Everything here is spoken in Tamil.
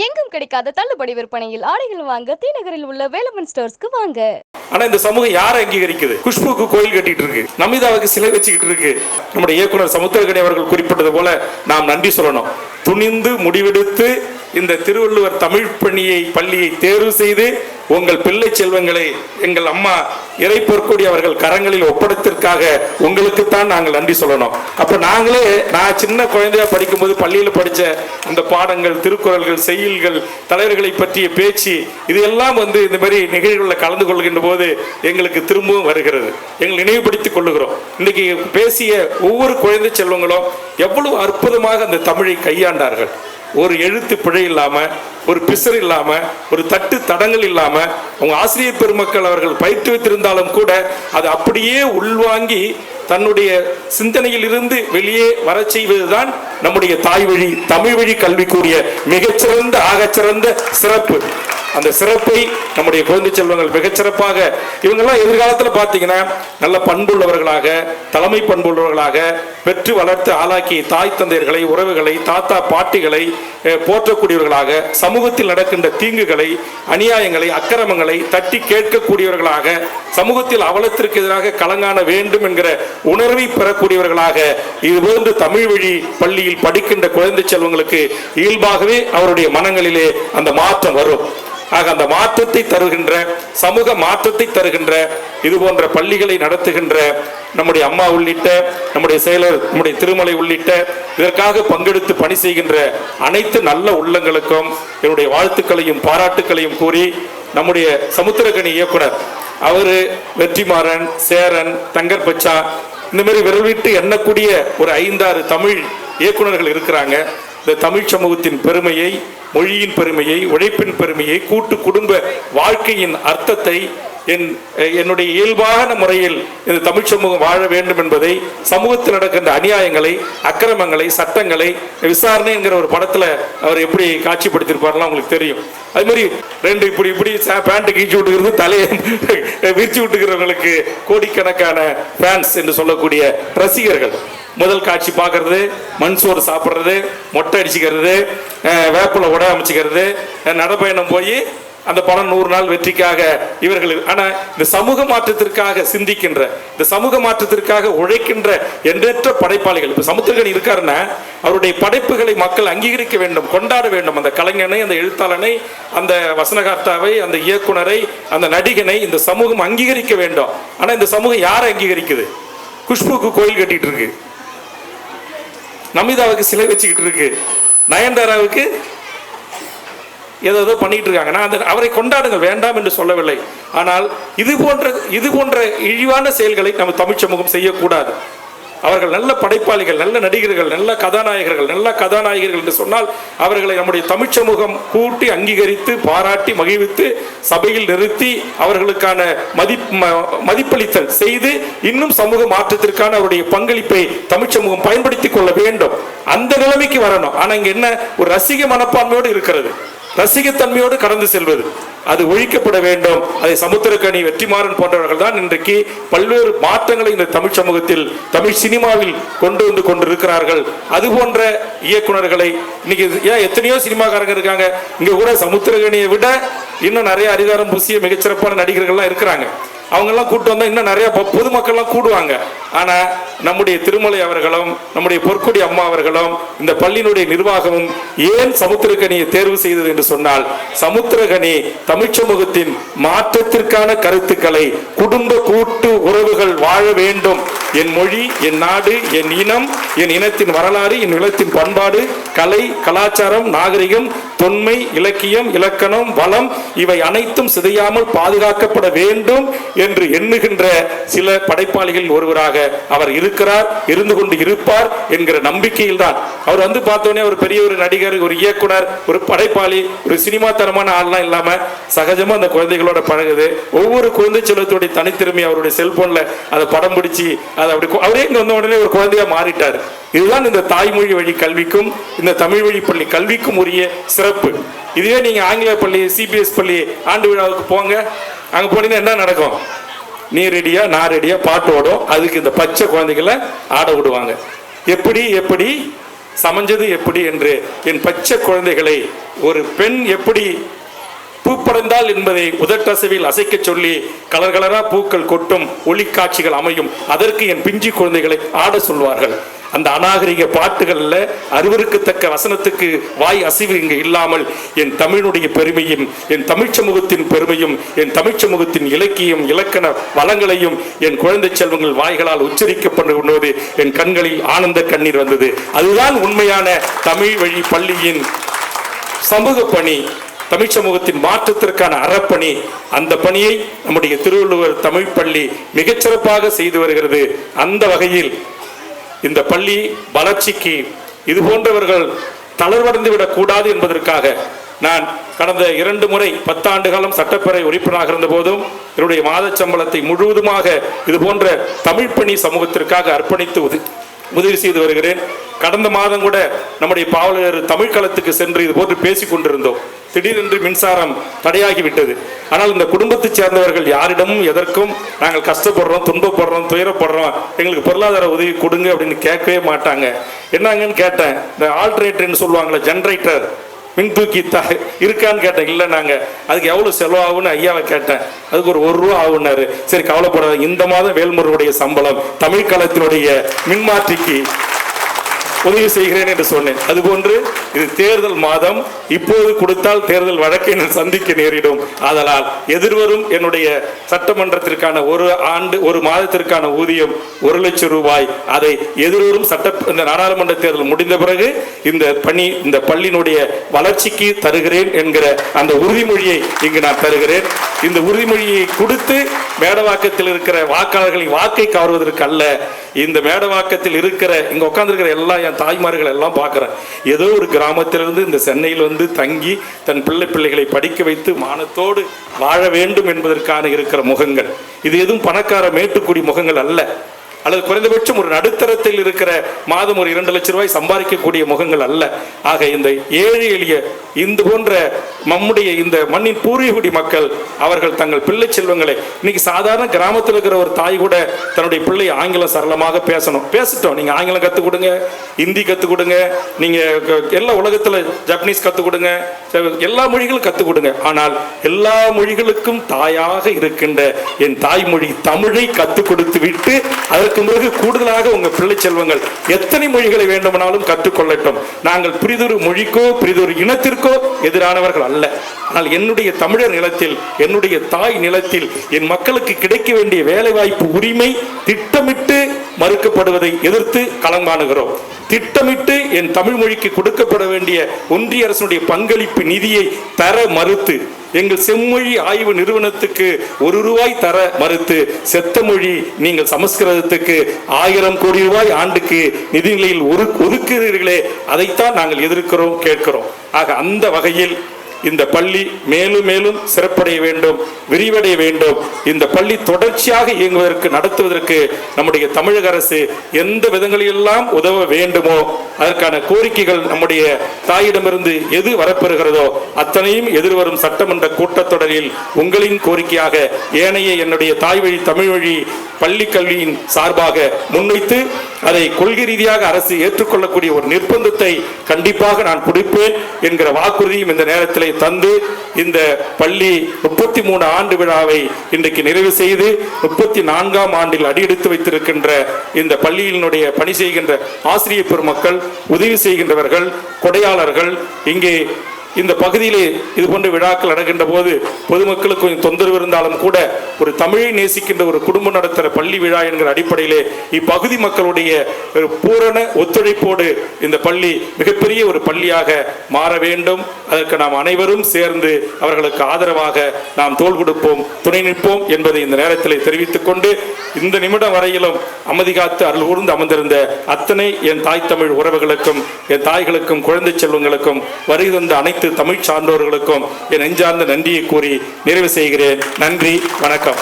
எங்கும் கிடைக்காத தள்ளுபடி விற்பனையில் ஆடைகள் வாங்க தீநகரில் உள்ள வேலவன் ஸ்டோர்ஸ்க்கு வாங்க. ஆனா இந்த சமூகம் யாரை அங்கீகரிக்குது? குஷ்புக்கு கோயில் கட்டிட்டு இருக்கு, நமிதாவுக்கு சிலை வச்சுக்கிட்டு இருக்கு. நம்முடைய இயக்குனர் சமுத்திரகனி அவர்கள் குறிப்பிட்டது போல நாம் நன்றி சொல்லணும். துணிந்து முடிவெடுத்து இந்த திருவள்ளுவர் தமிழ் பள்ளியை தேர்வு செய்து உங்கள் பிள்ளை செல்வங்களை எங்கள் அம்மா இறை பொற்கொடி அவர்கள் கரங்களில் ஒப்படைத்திற்காக உங்களுக்குத்தான் நாங்கள் நன்றி சொல்லணும். அப்ப நான் சின்ன குழந்தையா படிக்கும் போது பள்ளியில படிச்ச அந்த பாடங்கள், திருக்குறள்கள், செய்யுள்கள், தலைவர்களை பற்றிய பேச்சு, இது எல்லாம் இந்த மாதிரி நிகழ்வுகளில் கலந்து கொள்கின்ற போது எங்களுக்கு திரும்பவும் வருகிறது. எங்கள் நினைவுபடுத்திக் கொள்ளுகிறோம். இன்னைக்கு பேசிய ஒவ்வொரு குழந்தை செல்வங்களும் எவ்வளவு அற்புதமாக அந்த தமிழை கையாண்டார்கள். ஒரு எழுத்து பிழை இல்லாம, ஒரு பிசர் இல்லாம, ஒரு தட்டு தடங்கள் இல்லாம, அவங்க ஆசிரியர் பெருமக்கள் அவர்கள் பயிற்றுவித்திருந்தாலும் கூட அது அப்படியே உள்வாங்கி தன்னுடைய சிந்தனையில் இருந்து வெளியே வர செய்வதுதான் நம்முடைய தாய் வழி தமிழ் வழி கல்விக்குரிய மிகச்சிறந்த ஆகச்சிறந்த சிறப்பு. அந்த சிறப்பை நம்முடைய குழந்தை செல்வங்கள் மிகச்சிறப்பாக இவங்கெல்லாம் எதிர்காலத்தில் பார்த்தீங்கன்னா நல்ல பண்புள்ளவர்களாக, தலைமை பண்புள்ளவர்களாக பெற்று வளர்த்து ஆளாக்கி தாய் தந்தையர்களை, உறவுகளை, தாத்தா பாட்டிகளை போற்றக்கூடியவர்களாக, சமூகத்தில் நடக்கின்ற தீங்குகளை, அநியாயங்களை, அக்கிரமங்களை தட்டி கேட்கக்கூடியவர்களாக, சமூகத்தில் அவலத்திற்கு எதிராக கலங்காண வேண்டும் என்கிற உணர்வை பெறக்கூடியவர்களாக இதுபோன்று தமிழ் வழி பள்ளியில் படிக்கின்ற குழந்தை செல்வங்களுக்கு இயல்பாகவே அவருடைய மனங்களிலே அந்த மாற்றம் வரும். ஆக அந்த மாற்றத்தை தருகின்ற, சமூக மாற்றத்தை தருகின்ற இது போன்ற பள்ளிகளை நடத்துகின்ற நம்முடைய அம்மா உள்ளிட்ட நம்முடைய செயலர், நம்முடைய திருமலை உள்ளிட்ட இதற்காக பங்கெடுத்து பணி செய்கின்ற அனைத்து நல்ல உள்ளங்களுக்கும் என்னுடைய வாழ்த்துக்களையும் பாராட்டுக்களையும் கூறி, நம்முடைய சமுத்திரகனி இயக்குனர் அவரு வெற்றிமாறன், சேரன், தங்கர்பச்சா, இந்த மாதிரி விரல்விட்டு எண்ணக்கூடிய ஒரு 5-6 தமிழ் இயக்குனர்கள் இருக்கிறாங்க. இந்த தமிழ் சமூகத்தின் பெருமையை, மொழியின் பெருமையை, உழைப்பின் பெருமையை, கூட்டு குடும்ப வாழ்க்கையின் அர்த்தத்தை என்னுடைய இயல்பான முறையில் இந்த தமிழ் சமூகம் வாழ வேண்டும் என்பதை, சமூகத்தில் நடக்கின்ற அநியாயங்களை, அக்கிரமங்களை, சட்டங்களை விசாரணை என்கிற ஒரு படத்துல அவர் எப்படி காட்சிப்படுத்தியிருப்பார்லாம் உங்களுக்கு தெரியும். அது மாதிரி ரெண்டு இப்படி பேண்ட் கீழ்ச்சி விட்டுக்கிறது, தலையை விரிச்சு விட்டுக்கிறவங்களுக்கு கோடிக்கணக்கான ஃபேன்ஸ் என்று சொல்லக்கூடிய ரசிகர்கள். முதல் காட்சி பார்க்கறது, மண் சோறு சாப்பிட்றது, மொட்டை அடிச்சுக்கிறது, வேப்பில உட அமைச்சுக்கிறது, நடைப்பயணம் போய் அந்த படம் 100 நாள் வெற்றிக்காக இவர்கள். ஆனா இந்த சமூக மாற்றத்திற்காக சிந்திக்கின்ற, இந்த சமூக மாற்றத்திற்காக உழைக்கின்ற எண்ணற்ற படைப்பாளிகள். இப்ப சமுத்திரகனி இருக்காருன்னா அவருடைய படைப்புகளை மக்கள் அங்கீகரிக்க வேண்டும், கொண்டாட வேண்டும். அந்த கலைஞனை, அந்த எழுத்தாளனை, அந்த வசனகார்த்தாவை, அந்த இயக்குனரை, அந்த நடிகனை இந்த சமூகம் அங்கீகரிக்க வேண்டும். ஆனா இந்த சமூகம் யாரை அங்கீகரிக்குது? குஷ்புக்கு கோயில் கட்டிட்டு இருக்கு, நமிதாவுக்கு சிலை வச்சுக்கிட்டு இருக்கு, நயன்தாராவுக்கு ஏதோ பண்ணிட்டு இருக்காங்க. நான் அவரை கொண்டாடுங்கள், வேண்டாம் என்று சொல்லவில்லை. ஆனால் இது போன்ற இழிவான செயல்களை நம்ம தமிழ் சமூகம் செய்யக்கூடாது. அவர்கள் நல்ல படைப்பாளிகள், நல்ல நடிகர்கள், நல்ல கதாநாயகர்கள் என்று சொன்னால் அவர்களை நம்முடைய தமிழ் சமூகம் கூட்டி அங்கீகரித்து பாராட்டி மகிழ்வித்து சபையில் நிறுத்தி அவர்களுக்கான மதிப்பளித்தல் செய்து இன்னும் சமூக மாற்றத்திற்கான அவருடைய பங்களிப்பை தமிழ் சமூகம் பயன்படுத்திக் கொள்ள வேண்டும். அந்த நிலைமைக்கு வரணும். ஆனா இங்க என்ன, ஒரு ரசிக மனப்பான்மையோடு இருக்கிறது, ரசிகத்தன்மையோடு கடந்து செல்வது, அது ஒழிக்கப்பட வேண்டும். அதை சமுத்திரகனி, வெற்றிமாறன் போன்றவர்கள் தான் இன்றைக்கு பல்வேறு மாற்றங்களை இந்த தமிழ் சமூகத்தில், தமிழ் சினிமாவில் கொண்டு வந்து கொண்டிருக்கிறார்கள். அது போன்ற இயக்குனர்களை இன்னைக்கு எத்தனையோ சினிமாக்காரங்க இருக்காங்க. இங்க கூட சமுத்திரகனியை விட இன்னும் நிறைய அதிகாரம் பூசிய மிகச்சிறப்பான நடிகர்கள்லாம் இருக்கிறாங்க. அவங்கெல்லாம் கூட்டு வந்தா இன்னும் நிறைய பொதுமக்கள்லாம் கூடுவாங்க. ஆனா நம்முடைய திருமலை அவர்களும், நம்முடைய பொற்கொடி அம்மா அவர்களும், இந்த பள்ளியினுடைய நிர்வாகமும் ஏன் சமுத்திரகனியை தேர்வு செய்தது என்று சொன்னால், சமுத்திரகனி தமிழ் சமூகத்தின் மாற்றத்திற்கான கருத்துக்களை, குடும்ப கூட்டு உறவுகள் வாழ வேண்டும், என் மொழி, என் நாடு, என் இனம், என் இனத்தின் வரலாறு, என் நிலத்தின் பண்பாடு, கலை, கலாச்சாரம், நாகரிகம், தொன்மை, இலக்கியம், இலக்கணம், வளம், இவை அனைத்தும் சிதையாமல் பாதுகாக்கப்பட வேண்டும் என்று எண்ணுகின்ற சில படைப்பாளிகள் ஒருவராக அவர் இருக்கிறார், இருந்து கொண்டு இருப்பார் என்கிற நம்பிக்கையில் தான் அவர் பார்த்தோன்னே ஒரு பெரிய ஒரு நடிகர், ஒரு இயக்குனர், ஒரு படைப்பாளி, ஒரு சினிமா தரமான ஆள்லாம் இல்லாம சகஜமா அந்த குழந்தைகளோட பழகுது. ஒவ்வொரு குழந்தை செல்வத்துடைய தனித்திறமை அவருடைய செல்போன்ல அதை படம் பிடிச்சி அதை அப்படி அவரே இங்க வந்த உடனே ஒரு குழந்தையா மாறிட்டார். இதுதான் இந்த தாய்மொழி வழி கல்விக்கும் இந்த தமிழ் வழி பள்ளி கல்விக்கும் உரிய சிறப்பு. இதுவே நீங்க ஆங்கில பள்ளி, சிபிஎஸ் பள்ளி ஆண்டு விழாவுக்கு போங்க, அங்க போனீங்கன்னா என்ன நடக்கும்? நீ ரெடியா, நான் ரெடியா பாட்டு ஓடும். அதுக்கு இந்த பச்சை குழந்தைகளை ஆட விடுவாங்க. எப்படி சமைஞ்சது எப்படி என்று என் பச்சை குழந்தைகளை ஒரு பெண் எப்படி பூப்படைந்தால் என்பதை உதட்டசைவில் அசைக்க சொல்லி கலர் கலரா பூக்கள் கொட்டும் ஒளி காட்சிகள் அமையும். அதற்கு என் பிஞ்சு குழந்தைகளை ஆட சொல்வார்கள். அந்த அநாகரிக பாட்டுகள்ல அருவருக்கத்தக்க வசனத்துக்கு வாய் அசைவு இங்கு இல்லாமல் என் தமிழுடைய பெருமையும், என் தமிழ் சமூகத்தின் பெருமையும், என் தமிழ் சமூகத்தின் இலக்கியம் இலக்கண வளங்களையும் என் குழந்தை செல்வங்கள் வாய்களால் உச்சரிக்கப்படுவது என் கண்களில் ஆனந்த கண்ணீர் வந்தது. அதுதான் உண்மையான தமிழ் வழி பள்ளியின் சமூக பணி, தமிழ் சமூகத்தின் மாற்றத்திற்கான அறப்பணி. அந்த பணியை நம்முடைய திருவள்ளுவர் தமிழ் பள்ளி மிகச்சிறப்பாக செய்து வருகிறது. அந்த வகையில் இந்த பள்ளி வளர்ச்சிக்கு இது போன்றவர்கள் தளர்வடைந்து விடக்கூடாது என்பதற்காக நான் கடந்த 2 முறை 10 ஆண்டு காலம் சட்டப்பேரவை உறுப்பினராக இருந்த போதும் என்னுடைய மாத சம்பளத்தை முழுவதுமாக இது போன்ற தமிழ் பணி சமூகத்திற்காக அர்ப்பணித்து உதவி செய்து வருகிறேன். கடந்த மாதம் கூட நம்முடைய பாவலர் தமிழ் களத்துக்கு சென்று இது போன்று பேசிக் கொண்டிருந்தோம். திடீரென்று மின்சாரம் தடையாகிவிட்டது. ஆனால் இந்த குடும்பத்தை சேர்ந்தவர்கள் யாரிடமும் எதற்கும் நாங்கள் கஷ்டப்படுறோம், துன்பப்படுறோம், துயரப்படுறோம், எங்களுக்கு பொருளாதார உதவி கொடுங்க அப்படின்னு கேட்கவே மாட்டாங்க. என்னங்கன்னு கேட்டேன். இந்த ஆல்டர்னேட்டர்னு சொல்லுவாங்களே, ஜென்ரேட்டர் மின் தூக்கி இருக்கான்னு கேட்டேன். இல்லை நாங்கள் அதுக்கு எவ்வளோ செலவாகுன்னு ஐயாவை கேட்டேன். அதுக்கு ஒரு ரூபா ஆகுனாரு. சரி கவலைப்படாத, இந்த மாதம் வேல்முருடைய சம்பளம் தமிழ் களத்தினுடைய மின்மாற்றிக்கு உதவி செய்கிறேன் என்று சொன்னேன். அதுபோன்று இது தேர்தல் மாதம், இப்போது கொடுத்தால் தேர்தல் வழக்கை சந்திக்க நேரிடும். ஆதலால் எதிர்வரும் என்னுடைய சட்டமன்றத்திற்கான ஒரு மாதத்திற்கான ஊதியம் 1 லட்சம் ரூபாய். அதை எதிர்வரும் இந்த நாடாளுமன்ற தேர்தல் முடிந்த பிறகு இந்த பள்ளியினுடைய வளர்ச்சிக்கு தருகிறேன் என்கிற அந்த உறுதிமொழியை இங்கு நான் தருகிறேன். இந்த உறுதிமொழியை கொடுத்து மேடவாக்கத்தில் இருக்கிற வாக்காளர்களின் வாக்கை கவர்வதற்கு அல்ல, இந்த மேடவாக்கத்தில் இருக்கிற இங்க உட்கார்ந்துருக்கிற எல்லா என் தாய்மார்கள் எல்லாம் பார்க்கிறேன். ஏதோ ஒரு கிராமத்திலிருந்து இந்த சென்னையில் வந்து தங்கி தன் பிள்ளைகளை படிக்க வைத்து மானத்தோடு வாழ வேண்டும் என்பதற்கான இருக்கிற முகங்கள். இது எதுவும் பணக்கார மேட்டுக்குடி முகங்கள் அல்ல, அல்லது குறைந்தபட்சம் ஒரு நடுத்தரத்தில் இருக்கிற மாதம் ஒரு 2 லட்சம் ரூபாய் சம்பாதிக்கக்கூடிய முகங்கள் அல்ல. ஆக இந்த ஏழை எளிய இந்த போன்ற நம்முடைய இந்த மண்ணின் பூர்வீகுடி மக்கள் அவர்கள் தங்கள் பிள்ளை செல்வங்களை, இன்னைக்கு சாதாரண கிராமத்தில் இருக்கிற ஒரு தாய் கூட தன்னுடைய பிள்ளை ஆங்கிலம் சரளமாக பேசட்டும், நீங்க ஆங்கிலம் கற்றுக் கொடுங்க, ஹிந்தி கற்றுக் கொடுங்க, நீங்க எல்லா உலகத்துல ஜப்பனீஸ் கற்றுக் கொடுங்க, எல்லா மொழிகளும் கற்றுக் கொடுங்க. ஆனால் எல்லா மொழிகளுக்கும் தாயாக இருக்கின்ற என் தாய்மொழி தமிழை கற்றுக் கொடுத்து விட்டு அதற்கு பிறகு கூடுதலாக உங்க பிள்ளை செல்வங்கள் எத்தனை மொழிகளை வேண்டுமானாலும் கற்றுக்கொள்ளட்டும். நாங்கள் பிரிதொரு மொழிக்கோ பிரிதொரு இனத்திற்கோ எதிரானவர்கள் அல்ல. ஆனால் என்னுடைய தமிழர் நிலத்தில், என்னுடைய தாய் நிலத்தில் என் மக்களுக்கு கிடைக்க வேண்டிய வேலை வாய்ப்பு உரிமை திட்டமிட்டு மறுக்கப்படுவதை எதிர்த்து களம் காணுகிறோம். திட்டமிட்டு என் தமிழ் மொழிக்கு கொடுக்கப்பட வேண்டிய ஒன்றிய அரசுடைய பங்களிப்பு நிதியை தர மறுத்து, எங்கள் செம்மொழி ஆய்வு நிறுவனத்துக்கு 1 ரூபாய் தர மறுத்து, செத்த மொழி நீங்கள் சமஸ்கிருதத்துக்கு 1000 கோடி ரூபாய் ஆண்டுக்கு நிதிநிலையில் ஒதுக்குகிறீர்களே, அதைத்தான் நாங்கள் எதிர்க்கிறோம், கேட்கிறோம். ஆக அந்த வகையில் இந்த பள்ளி மேலும் மேலும் சிறப்படைய வேண்டும், விரிவடைய வேண்டும். இந்த பள்ளி தொடர்ச்சியாக இயங்குவதற்கு, நடத்துவதற்கு நம்முடைய தமிழக அரசு எந்த விதங்களிலெல்லாம் உதவ வேண்டுமோ அதற்கான கோரிக்கைகள் நம்முடைய தாயிடமிருந்து எது வரப்பெறுகிறதோ அத்தனையும் எதிர்வரும் சட்டமன்ற கூட்டத்தொடரில் உங்களின் கோரிக்கையாக ஏனைய என்னுடைய தாய் வழி தமிழ் வழி பள்ளி கல்வியின் சார்பாக முன்வைத்து அதை கொள்கை ரீதியாக அரசு ஏற்றுக்கொள்ளக்கூடிய ஒரு நிர்பந்தத்தை கண்டிப்பாக நான் கொடுப்பேன் என்கிற வாக்குறுதியும் இந்த நேரத்தில் தந்து, இந்த பள்ளி 33 ஆண்டு விழாவை இன்றைக்கு நிறைவு செய்து 34ஆம் ஆண்டில் அடியெடுத்து வைத்திருக்கின்ற இந்த பள்ளியினுடைய பணி செய்கின்ற ஆசிரியர் பெருமக்கள், உதவி செய்கின்றவர்கள், கொடையாளர்கள், இங்கே இந்த பகுதியிலே இது போன்ற விழாக்கள் நடக்கின்ற போது பொதுமக்களுக்கு கொஞ்சம் தொந்தரவு இருந்தாலும் கூட ஒரு தமிழை நேசிக்கின்ற ஒரு குடும்பம் நடத்துகிற பள்ளி விழா என்கிற அடிப்படையிலே இப்பகுதி மக்களுடைய ஒரு பூரண ஒத்துழைப்போடு இந்த பள்ளி மிகப்பெரிய ஒரு பள்ளியாக மாற வேண்டும். அதற்கு நாம் அனைவரும் சேர்ந்து அவர்களுக்கு ஆதரவாக நாம் தோள் கொடுப்போம், துணை நிற்போம் என்பதை இந்த நேரத்தில் தெரிவித்துக் கொண்டு, இந்த நிமிடம் வரையிலும் அமைதி காத்து அருள் கூர்ந்து அமர்ந்திருந்த அத்தனை என் தாய் தமிழ் உறவுகளுக்கும், என் தாய்களுக்கும், குழந்தை செல்வங்களுக்கும், வருகை தந்த அனைத்து தமிழ் சான்றோர்களுக்கும் என் நெஞ்சார்ந்த நன்றியை கூறி நிறைவு செய்கிறேன். நன்றி, வணக்கம்.